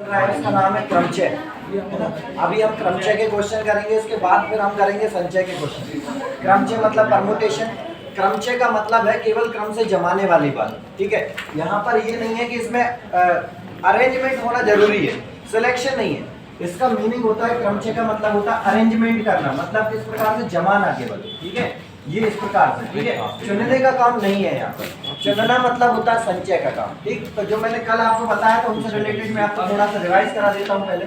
इसका नाम है क्रमचय, है ना। अभी हम क्रमचय के क्वेश्चन करेंगे, इसके बाद फिर हम करेंगे संचय के क्वेश्चन। क्रमचय मतलब परमुटेशन, क्रमचय का मतलब है केवल क्रम से जमाने वाली बात, ठीक है। यहाँ पर ये नहीं है कि इसमें अरेंजमेंट होना जरूरी है, सिलेक्शन नहीं है। इसका मीनिंग होता है, क्रमचय का मतलब होता है अरेंजमेंट करना, मतलब किस प्रकार से जमाना केवल, ठीक है। ये इस प्रकार से, ठीक है। चुनने का काम नहीं है यहाँ पर, चुनना मतलब होता है संचय का काम, ठीक। तो जो मैंने कल आपको बताया था उनसे रिलेटेड मैं आपको थोड़ा सा रिवाइज करा देता हूँ। पहले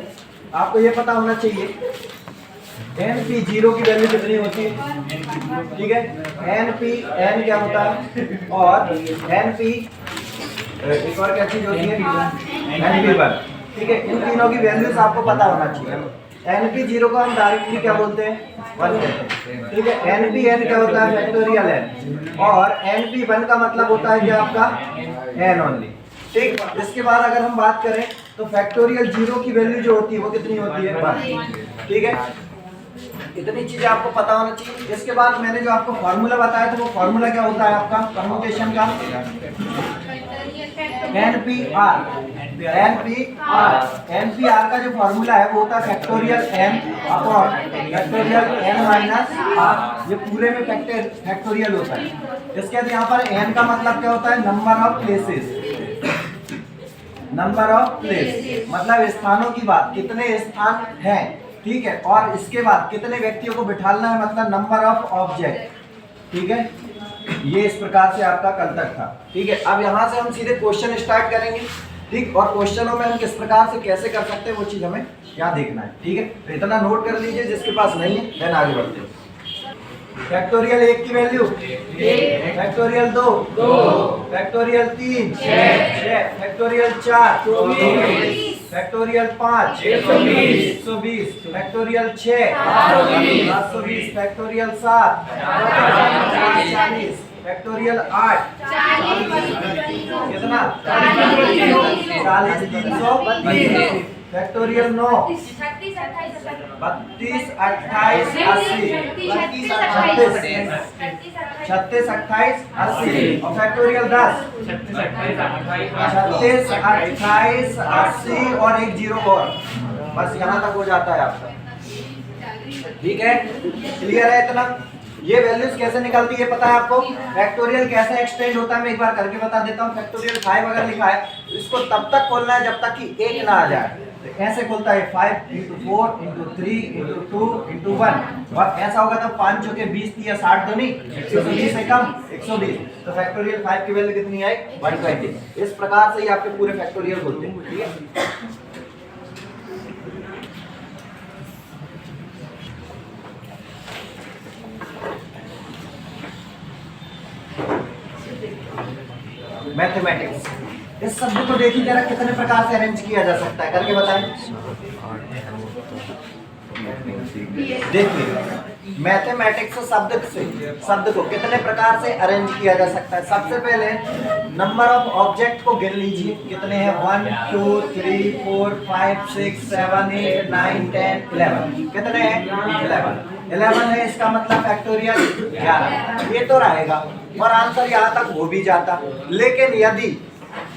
आपको ये पता होना चाहिए NP जीरो की वैल्यू कितनी होती है, ठीक है। NP N क्या होता है, और NP एक और क्या चीज होती है, NP1, ठीक है। इन तीनों की वैल्यूज आपको पता होना चाहिए। NP जीरो को हम डायरेक्टली क्या बोलते हैं, 1 कहते हैं, ठीक है। NP N क्या होता है, फैक्टोरियल N, और NP1 का मतलब होता है क्या आपका N ओनली, ठीक। इसके बाद अगर हम बात करें तो फैक्टोरियल जीरो की वैल्यू जो होती है वो कितनी होती है, 1, ठीक है। इतनी चीजें आपको पता होना चाहिए। इसके बाद मैंने जो आपको फॉर्मूला बताया था वो फॉर्मूला क्या होता है आपका परमुटेशन का, NPR का जो फॉर्मूला है वो होता है factorial N upon factorial N minus R। ये पूरे में फैक्टोरियल होता है। इसके बाद यहाँ पर N का मतलब क्या होता है, number of places, number of place मतलब स्थानों की बात, कितने स्थान हैं, ठीक है। और इसके बाद कितने व्यक्तियों को बिठाना है, मतलब नंबर ऑफ ऑब्जेक्ट, ठीक है। ये इस प्रकार से आपका कल तक था, ठीक है। अब यहाँ से हम सीधे क्वेश्चन स्टार्ट करेंगे, ठीक। और क्वेश्चनों में हम किस प्रकार से कैसे कर सकते हैं वो चीज हमें क्या देखना है, ठीक है। तो इतना नोट कर लीजिए जिसके पास नहीं है, देन आगे बढ़ते हैं। फैक्टोरियल 1 की value 1, factorial 2 2, factorial 3 6, factorial 4 24, factorial 5 120, factorial 6 720, factorial 7 40, factorial 8 कितना 40 320, फैक्टोरियल 9 32 28 80 36 28 80, और फैक्टोरियल 10 36 28 80 और एक जीरो और, बस यहाँ तक हो जाता है आपका, ठीक है। क्लियर है इतना। ये वैल्यूज कैसे निकलती है पता है आपको, फैक्टोरियल कैसे एक्सटेंड होता है मैं एक बार करके बता देता हूँ। फैक्टोरियल 5 अगर लिखा है इसको तब तक खोलना है जब तक कि 1 ना आ जाए, तो ऐसे खोलता है 5 × 4 × 3 × 2 × 1, और ऐसा होगा तो 5 चौके 20 या 60 तो नहीं 120 से कम 120, तो फैक्टोरियल 5 की वैल्यू कितनी आई 120। इस प्रकार से ही आपके पूरे फैक्टोरियल बोलते हैं, ठीक है। मैथमेटिक्स, इस शब्द को देखिए जरा कितने प्रकार से अरेंज किया जा सकता है, करके बताएं। देखिए मैथमेटिक्स शब्द को कितने प्रकार से अरेंज किया जा सकता है। सबसे पहले नंबर ऑफ ऑब्जेक्ट को गिन लीजिए, कितने हैं 1 2 3 4 5 6 7 8 9 10 11, कितने हैं 11 है। इसका मतलब फैक्टोरियल 11, ये तो रहेगा और आंसर यहाँ तक हो भी जाता। लेकिन यदि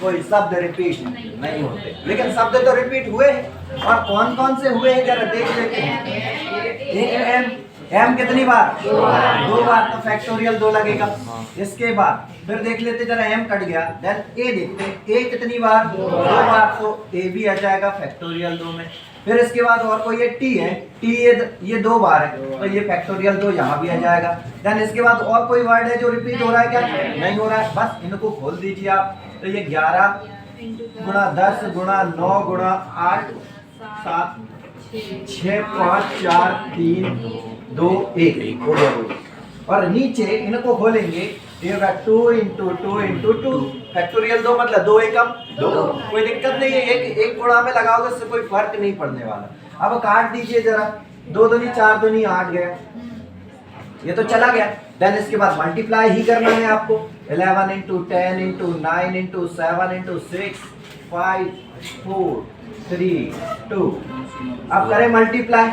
कोई शब्द रिपीट नहीं होते, लेकिन शब्द तो रिपीट हुए हैं, और कौन कौन से हुए हैं जरा देख लेते हैं। एम कितनी बार 2 बार, तो फैक्टोरियल 2 लगेगा। इसके बाद फिर देख लेते जरा, एम कट गया, देन ए देखते हैं, ए कितनी बार 2 बार, तो ए भी आ जाएगा फैक्टोरियल 2 में। फिर इसके बाद और कोई ये टी है, टी ये 2 बार है, तो ये फैक्टोरियल 2 यहाँ भी आ जाएगा। देन इसके बाद और कोई वर्ड है जो रिपीट हो रहा है क्या, नहीं हो रहा है, बस इनको खोल दीजिए आप। तो ये 11 गुणा 10 गुणा 9 गुणा 8 7 6 5 4 3 2 1 हो गया। और नीचे इनको खोलेंगे, ये होगा 2 × 2 × 2, फैक्टोरियल 2 मतलब 2 एकम 2, कोई दिक्कत नहीं है, एक गुणा में लगाओगे इससे कोई फर्क नहीं पड़ने वाला। अब काट दीजिए जरा, 2 दूनी 4 दूनी 8 गया, ये तो चला गया। देन इसके बाद मल्टीप्लाई ही करना है आपको, 11 × 10 × 9 × 7 × 6 5 4 3 2। अब करें मल्टीप्लाई,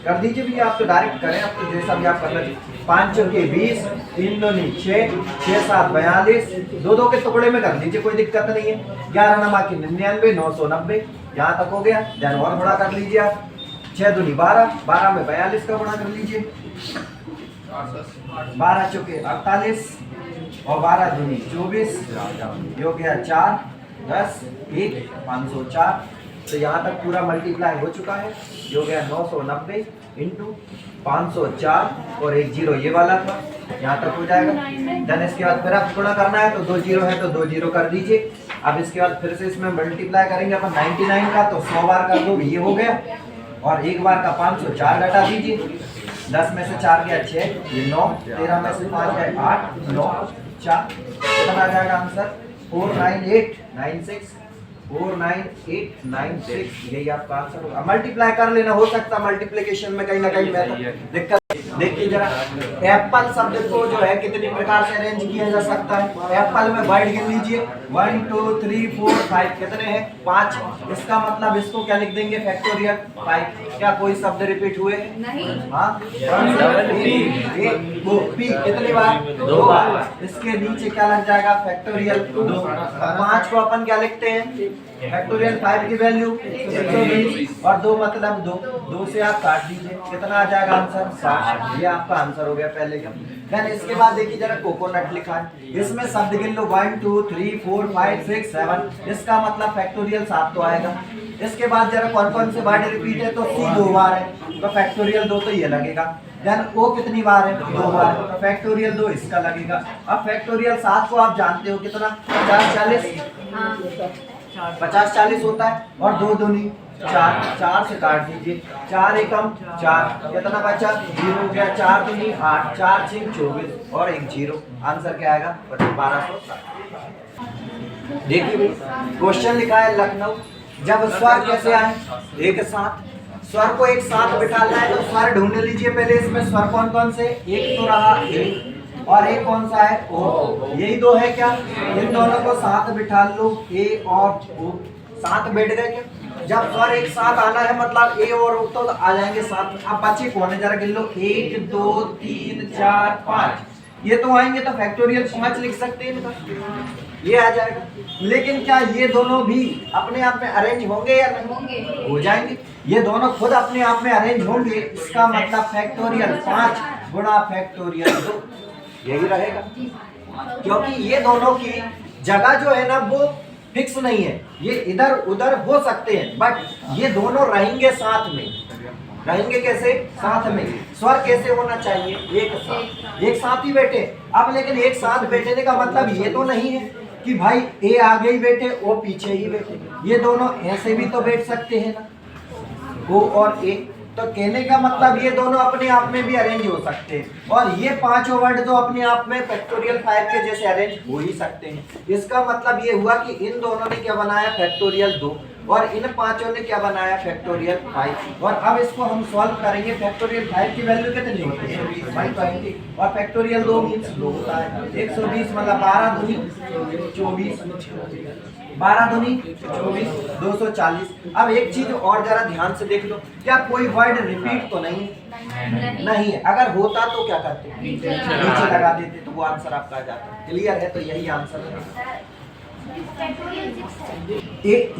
कर दीजिए भैया, आप तो डायरेक्ट करें, आप तो जैसा भी आप कर रहे 5 चौके 20, 3 दूनी 6, 6 7 42, 2 के टुकड़े में कर लीजिए, कोई दिक्कत नहीं है। 11 नमा की 99, 990, यहाँ तक हो गया। देन और गुणा कर लीजिए आप, 6 दूनी 12, 12 में 42 का गुणा कर लीजिए, 12 चौके 48 और 12 दूनी 24, ये हो गया 4, 10, 1, 504। तो यहाँ तक पूरा मल्टीप्लाई हो चुका है। ये हो गया 990 इंटू 504 और 1 जीरो ये वाला था, यहाँ तक हो जाएगा। देन इसके बाद फिर आप गुणा करना है, तो 2 जीरो है तो 2 जीरो कर दीजिए। अब इसके बाद फिर से इसमें मल्टीप्लाई करेंगे अपन 99 का, तो 100 बार कर दो, ये हो गया। और एक बार का 504 घटा दीजिए, 10 में से 4 गया 6, ये 9, 13 में से 5 गया 8, 9, 4, कितना आ जाएगा आंसर 49896, 49896, यही आपका आंसर होगा। मल्टीप्लाई कर लेना, हो सकता मल्टीप्लिकेशन में कहीं ना कहीं दिक्कत। देखिए जरा, एप्पल शब्द को जो है कितनी प्रकार से अरेंज किया जा सकता है। एप्पल में वर्ड गिन लीजिए, 1 2 3 4 5, कितने हैं 5। इसका मतलब इसको क्या लिख देंगे, फैक्टोरियल 5। क्या कोई शब्द रिपीट हुए नहीं? हाँ, पी कितनी बार, 2 बार। इसके नीचे क्या लग जाएगा, फैक्टोरियल 2। 5 को अपन क्या लिखते हैं, फैक्टोरियल 5 की वैल्यू 120 और 2 मतलब 2 से आप काट दीजिए, कितना आ जाएगा आंसर 60। ये आपका आंसर हो गया पहले का। देन इसके बाद देखिए जरा, कोकोनट लिखा है, इसमें शब्द गिन लो 1 2 3 4 5 6 7, इसका मतलब फैक्टोरियल 7 तो आएगा। इसके बाद जरा कौन कौन से वर्ड रिपीट है, तो सी 2 बार है तो फैक्टोरियल 2 तो ये लगेगा। देन ओ कितनी बार है, 2 बार, तो फैक्टोरियल 2 इसका लगेगा। अब फैक्टोरियल 7 को आप जानते हो कितना, 50 40, 50 40 होता है और 2 दूनी 4, 4 से काट दीजिए, 4 एकम 4, कितना बचा 0 हो गया, 4 दूनी 8, 4 6 24 और 1 जीरो। आंसर क्या आएगा 1260। देखिए क्वेश्चन लिखा है लखनऊ, जब स्वर कैसे आए, एक साथ, स्वर को एक साथ बिठाना है तो स्वर ढूंढ लीजिए पहले। इसमें स्वर कौन कौन से, एक तो रहा ए और एक कौन सा है ओ, यही 2 है क्या। इन दोनों को साथ बिठा लो, ए और ओ साथ बैठ गए क्या। जब स्वर एक साथ आना है मतलब ए और ओ तो आ जाएंगे साथ। अब बच्चे कौन है जरा गिन लो, 1 2 3 4 5, ये तो आएंगे तो फैक्टोरियल 5 लिख सकते हैं इनका, ये आ जाएगा। लेकिन क्या ये दोनों भी अपने आप में अरेंज होंगे या नहीं होंगे, हो जाएंगे। ये दोनों खुद अपने आप में अरेंज होंगे, इसका मतलब फैक्टोरियल 5 गुणा फैक्टोरियल 2 यही रहेगा, क्योंकि ये दोनों की जगह जो है ना वो फिक्स नहीं है, ये इधर उधर हो सकते हैं बट ये दोनों रहेंगे साथ में। रहेंगे कैसे, साथ में। स्वर कैसे होना चाहिए, एक साथ, एक साथ ही बैठे। अब लेकिन एक साथ बैठने का मतलब ये तो नहीं है कि भाई ए आगे ही बैठे ओ पीछे ही बैठे, ये दोनों ऐसे भी तो बैठ सकते हैं ना, ओ और ए। तो कहने का मतलब ये दोनों अपने आप में भी अरेंज हो सकते हैं और ये पांचों वर्ड तो अपने आप में फैक्टोरियल 5 के जैसे अरेंज हो ही सकते हैं। इसका मतलब ये हुआ कि इन दोनों ने क्या बनाया, फैक्टोरियल 2 और इन पांचों ने क्या बनाया, फैक्टोरियल 5। और अब इसको हम सॉल्व करेंगे। फैक्टोरियल 5 की वैल्यू कितनी होती है, 120 पाएंगे और फैक्टोरियल 2 मींस 2 होता है 120 मतलब 12 दूनी 24, 12 दूनी 24, 240। अब एक चीज और जरा ध्यान से देख लो, क्या कोई वर्ड रिपीट तो नहीं नहीं है। अगर होता तो क्या करते, नीचे लगा देते तो वो आंसर आपका आ जाता। क्लियर है, तो यही आंसर है।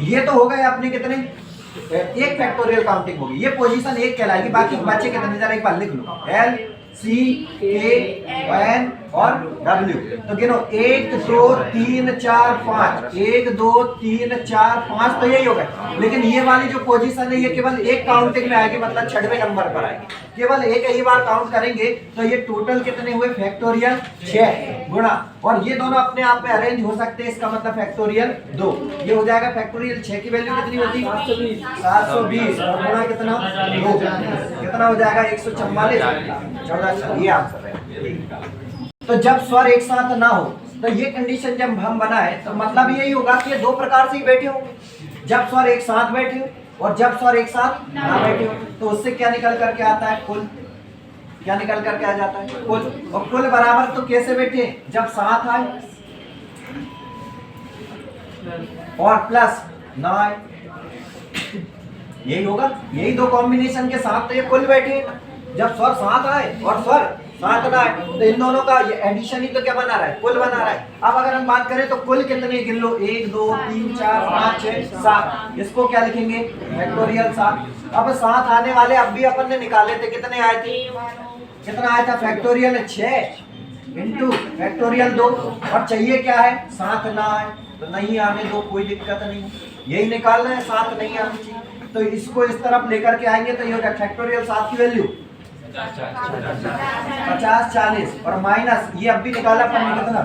ये तो हो गए अपने कितने, एक फैक्टोरियल काउंटिंग होगी, ये पोजीशन 1 कहलाएगी। बाकी बचे कितने जरा एक बार लिख लो, एल सी के एन और डब्ल्यू। तो गिनो 1 2 3 4 5, 1 2 3 4 5, तो यही हो गया। लेकिन ये वाली जो पोजीशन है ये केवल एक काउंटिंग में आएगी, मतलब 6वें नंबर पर आएगी। केवल एक ही बार काउंट करेंगे तो ये टोटल कितने हुए, फैक्टोरियल 6 गुणा, और ये दोनों अपने आप में अरेंज हो सकते हैं, इसका मतलब फैक्टोरियल 2। ये हो जाएगा फैक्टोरियल 6 की वैल्यू कितनी होती है, 720 और गुणा कितना 2, कितना हो जाएगा 144, 14। ये आंसर है। तो जब स्वर एक साथ ना हो तो ये कंडीशन जब हम बनाए तो मतलब यही होगा कि ये 2 प्रकार से ही बैठे होंगे। जब स्वर एक साथ बैठे हो और जब स्वर एक साथ ना बैठे हो, तो उससे क्या निकल करके आता है, कुल। क्या निकल करके आ जाता है, कुल। और कुल बराबर तो कैसे बैठे, जब साथ आए और प्लस ना आए, यही होगा, यही दो कॉम्बिनेशन के साथ तो ये कुल बैठे। जब स्वर साथ आए और स्वर साथ ना आए तो इन दोनों का ये एडिशन ही तो क्या बना रहा है, कुल बना रहा है। अब अगर हम बात करें तो कुल कितने गिन लो, 1 2 3 4 5 6 7, इसको क्या लिखेंगे, फैक्टोरियल 7। अब साथ आने वाले अब भी अपन ने निकाले थे, कितने आए थे, कितना आया था, फैक्टोरियल 6 इंटू फैक्टोरियल 2, और चाहिए क्या है, साथ ना आए तो नहीं आने दो, कोई दिक्कत नहीं, यही निकालना है, साथ नहीं आनी चाहिए। तो इसको इस तरफ लेकर के आएंगे तो ये हो गया फैक्टोरियल 7 की वैल्यू 50 40, और माइनस ये अब भी निकाला अपन ने कितना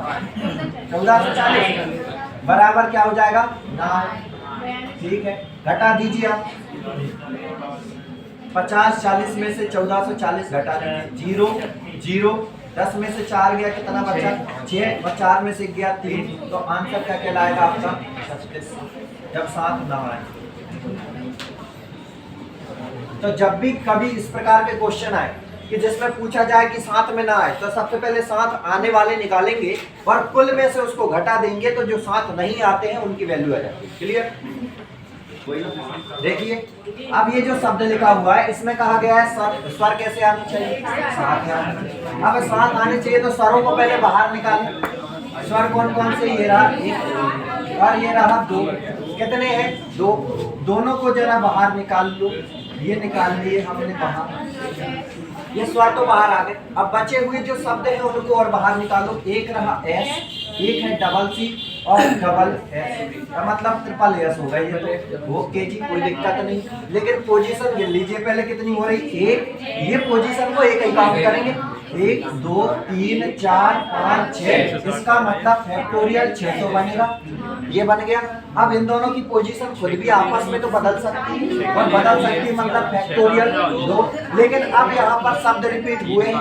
1440 बराबर क्या हो जाएगा 9। ठीक है, घटा दीजिए आप 50 40 में से 1440 घटा दीजिए, 0 0, 10 में से 4 गया, कितना बचा 6, और 4 में से गया 3, तो आंसर क्या कहलाएगा आपका 36, जब साथ ना आए। तो जब भी कभी इस प्रकार के क्वेश्चन आए कि जिसमें पूछा जाए कि साथ में ना आए, तो सबसे पहले साथ आने वाले निकालेंगे और कुल में से उसको घटा देंगे, तो जो साथ नहीं आते हैं उनकी वैल्यू आ जाती है। क्लियर? देखिए अब ये जो शब्द लिखा हुआ है इसमें कहा गया है स्वर कैसे आने चाहिए, साथ आने चाहिए। अब साथ आने चाहिए तो स्वरों को पहले बाहर निकालें। स्वर कौन कौन से, ये रहा 1 और ये रहा 2, कितने हैं 2, दोनों को जरा बाहर निकाल लो, ये निकाल लिए हमने बाहर, ये स्वर तो बाहर आ गए। अब बचे हुए जो शब्द हैं उनको और बाहर निकालो, एक रहा एस, एक है डबल सी और डबल एस, मतलब ट्रिपल एस होगा ये तो, ओके जी कोई दिक्कत नहीं। लेकिन पोजीशन गिन लीजिए पहले कितनी हो रही, 1, ये पोजीशन को एक ही काउंट करेंगे, 1 2 3 4 5 6, इसका मतलब फैक्टोरियल 600 बनेगा, ये बन गया। अब इन दोनों की पोजीशन खुद भी आपस में तो बदल सकती है, और बदल सकती है मतलब फैक्टोरियल 2, लेकिन अब यहाँ पर शब्द रिपीट हुए,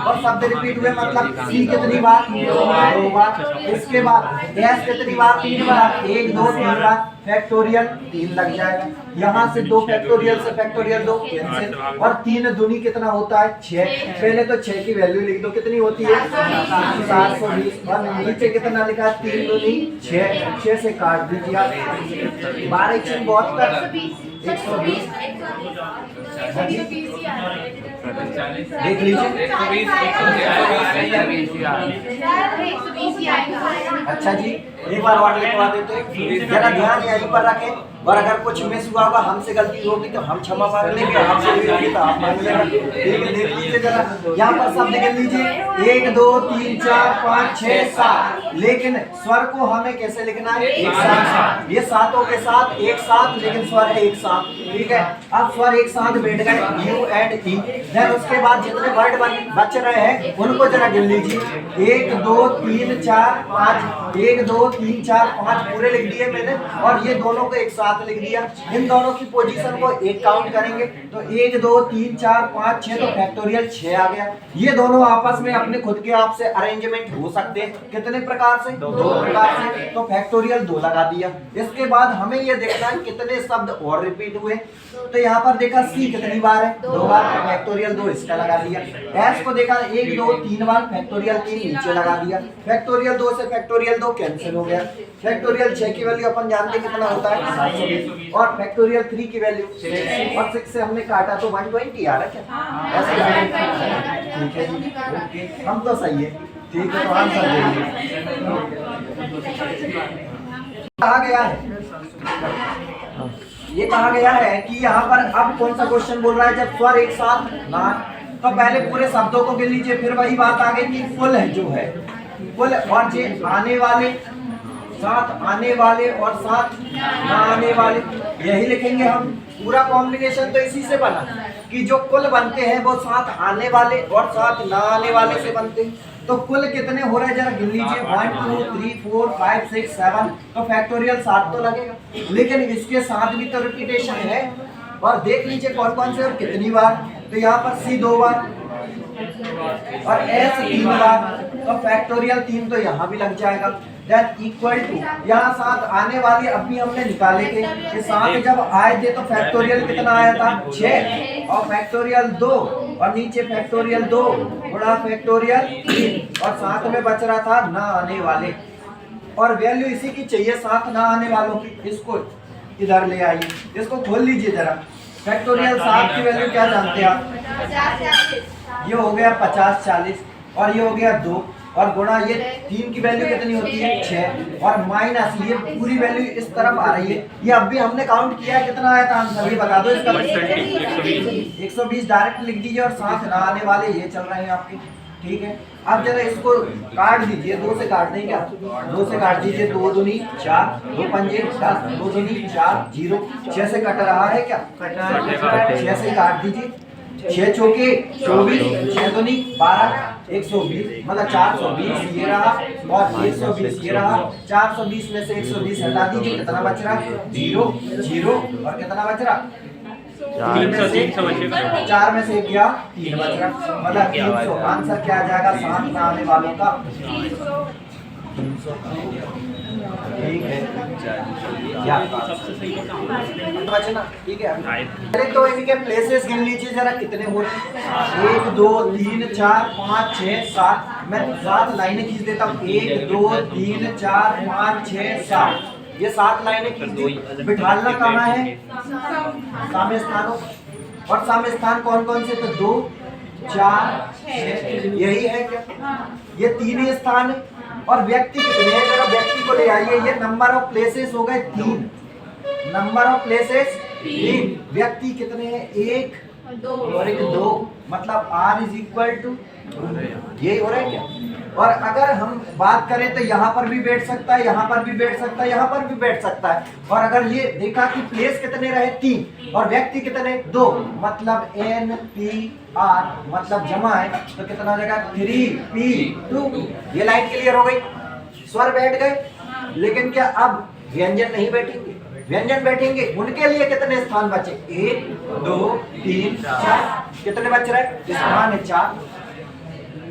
और शब्द रिपीट हुए मतलब सी कितनी बार 2 बार, इसके बाद एस कितनी बार 3 बार, 1 2 3 बार, फैक्टोरियल 3 लग जाएगा। यहाँ से 2 फैक्टोरियल से फैक्टोरियल 2 कैंसिल, और 3 दूनी कितना होता है 6, पहले तो 6 की वैल्यू लिख दो, कितनी होती है 720, और नीचे कितना लिखा है 3 दूनी 6, 6 से काट दीजिए आप, 12 6 72 120, देख लीजिए। अच्छा जी एक बार और लिखवा देते, जरा ध्यान यहीं पर रखें, और अगर कुछ मिस हुआ होगा हमसे गलती होगी तो हम क्षमा मांग लेंगे, हमसे भी होगी तो आप मांग लेना। देख लीजिए जरा, यहाँ पर शब्द लिख लीजिए 1 2 3 4 5 6 7, लेकिन स्वर को हमें कैसे लिखना है, एक साथ, ये सातों के साथ एक साथ, लेकिन स्वर है एक साथ। ठीक है, अब स्वर एक साथ बैठ गए यू एंड ई, देन उसके बाद जितने वर्ड बच रहे हैं उनको जरा गिन लीजिए, 1 2 3 4 5, 1 2 3 4 5 पूरे लिख दिए मैंने, और ये दोनों को एक साथ लिख दिया। इन दोनों की पोजीशन को एक काउंट करेंगे तो 1 2 3 4 5 6, तो फैक्टोरियल 6 आ गया। ये दोनों आपस में अपने खुद के आप से अरेंजमेंट हो सकते हैं, कितने प्रकार से, 2 प्रकार से, तो फैक्टोरियल 2 लगा दिया। इसके बाद हमें ये देखना है कितने शब्द और रिपीट हुए, तो यहाँ पर देखा सी कितनी बार है 2 बार, फैक्टोरियल 2 इसका लगा दिया। एस को देखा 1 2 3 बार, फैक्टोरियल 3 नीचे लगा दिया, फैक्टोरियल 2 से फैक्टोरियल 2 कैंसिल हो गया। फैक्टोरियल 6 की वैल्यू अपन जानते कितना होता है 720, और फैक्टोरियल 3 की वैल्यू 6, और 6 से हमने काटा तो 120 आ रहा है क्या, ऐसे ठीक है जी, ओके हम तो सही है। ठीक है, तो आंसर देंगे कहा गया है, ये कहा गया है कि यहाँ पर अब कौन सा क्वेश्चन बोल रहा है, जब स्वर एक साथ ना, तो पहले पूरे शब्दों को गिन लीजिए, फिर वही बात आ गई कि कुल है जो है कुल, और जे आने वाले, साथ आने वाले और साथ ना आने वाले, यही लिखेंगे हम। पूरा कॉम्बिनेशन तो इसी से बना कि जो कुल बनते हैं वो साथ आने वाले और साथ ना आने वाले से बनते हैं। तो कुल कितने हो रहे हैं जरा गिन लीजिए, 1 2 3 4 5 6 7, तो फैक्टोरियल 7 तो लगेगा, लेकिन इसके साथ भी तो रिपीटेशन है, और देख लीजिए कौन कौन से और कितनी बार। तो यहाँ पर सी 2 बार और एस 3 बार, तो फैक्टोरियल 3 तो यहाँ भी लग जाएगा। दैट इक्वल टू, यहाँ साथ आने वाली अभी हमने निकाले थे कि साथ जब आए थे तो फैक्टोरियल कितना आया था 6, और फैक्टोरियल 2, और नीचे फैक्टोरियल 2 गुणा फैक्टोरियल 3, और साथ में बच रहा था ना आने वाले, और वैल्यू इसी की चाहिए साथ ना आने वालों की। इसको इधर ले आइए, इसको खोल लीजिए जरा, फैक्टोरियल 7 की वैल्यू क्या जानते हैं आप? ये हो गया 50 40 और ये हो गया 2 और गुणा ये 3 की वैल्यू कितनी होती है 6 और माइनस ये पूरी वैल्यू इस तरफ आ रही है। ये अभी हमने काउंट किया कितना आया था आंसर, ये बता दो इसका। 120 डायरेक्ट लिख दीजिए और साथ ना आने वाले ये चल रहे हैं आपके, ठीक है। अब जरा इसको काट दीजिए, 2 से काट देंगे आप, 2 से काट दीजिए, 2 दूनी 4 2 पंजे 10 2 दूनी 4 0 6 से कट रहा है क्या? 6 से काट दीजिए, 6 चौके 24 6 दूनी 12 120 मतलब 420 ये रहा और 120 ये रहा। 420 में से 120 हटा दीजिए, कितना बच रहा? 0 0 और कितना बच रहा? 4 में से गया 3 बच रहा मतलब 300। आंसर क्या आ जाएगा साथ में आने वालों का? 300। ठीक है क्या बचना? ठीक है। पहले तो इनके प्लेसेस गिन लीजिए जरा कितने हो रहे हैं। 1 2 3 4 5 6 7 मैं 7 लाइनें खींच देता हूँ। 1 2 3 4 5 6 7 ये 7 लाइनें खींच। बिठालना कहाँ है? साम्य स्थानों। और साम्य स्थान कौन कौन से? तो 2 4 6 यही है क्या? ये 3 ही स्थान है। और व्यक्ति कितने हैं? जरा व्यक्ति को ले आइए। ये नंबर ऑफ प्लेसेस हो गए 3, नंबर ऑफ प्लेसेस 3। व्यक्ति कितने हैं? 1 और 1 2 मतलब R इज इक्वल टू यही हो रहा है क्या? और अगर हम बात करें तो यहाँ पर भी बैठ सकता है, यहाँ पर भी बैठ सकता है, यहाँ पर भी बैठ सकता है। और अगर ये देखा कि प्लेस कितने रहे 3 और व्यक्ति कितने 2 मतलब NPR मतलब जमा है तो कितना हो जाएगा 3P2। ये लाइन क्लियर हो गई। स्वर बैठ गए लेकिन क्या अब व्यंजन नहीं बैठेंगे? व्यंजन बैठेंगे। उनके लिए कितने स्थान बचे? 1 2 3 4 कितने बच रहे? स्थान है 4।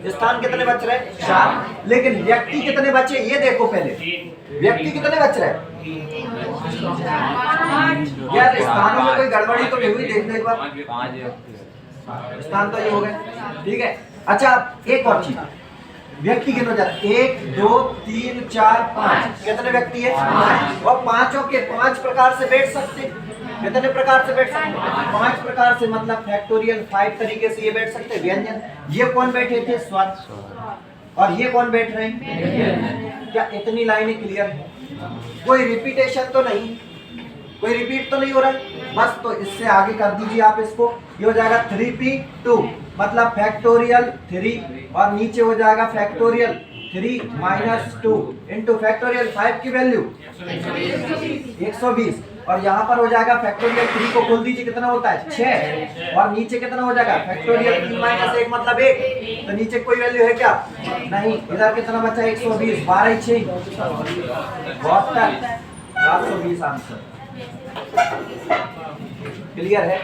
स्थान कितने बच रहे? 4। लेकिन व्यक्ति कितने बचे ये देखो पहले। व्यक्ति कितने बच रहे? यार स्थानों में कोई गड़बड़ी तो नहीं हुई? देख दो एक बार। स्थान तो ये हो गए, ठीक है। अच्छा एक और चीज, व्यक्ति कितने जाते? 1 2 3 4 5 कितने व्यक्ति है? 5। और पांचों के 5 प्रकार से बैठ सकते। कितने प्रकार से बैठ सकते? 5 प्रकार से मतलब फैक्टोरियल 5 तरीके से ये बैठ सकते। व्यंजन ये कौन बैठे थे? स्वर। और ये कौन बैठ रहे हैं? क्या इतनी लाइनें क्लियर है? कोई रिपीटेशन तो नहीं, कोई रिपीट तो नहीं हो रहा है बस। तो इससे आगे कर दीजिए आप इसको। ये हो जाएगा 3P2 मतलब फैक्टोरियल 3 और नीचे हो जाएगा फैक्टोरियल 3 - 2 इंटू फैक्टोरियल 5 की वैल्यू 120 और यहाँ पर हो जाएगा फैक्टोरियल 3 को खोल दीजिए कितना होता है 6 और नीचे कितना हो जाएगा फैक्टोरियल 3 - 1 मतलब 1 तो नीचे कोई वैल्यू है क्या? नहीं। इधर कितना बचा? 120 12 6 72 720 आंसर। क्लियर है?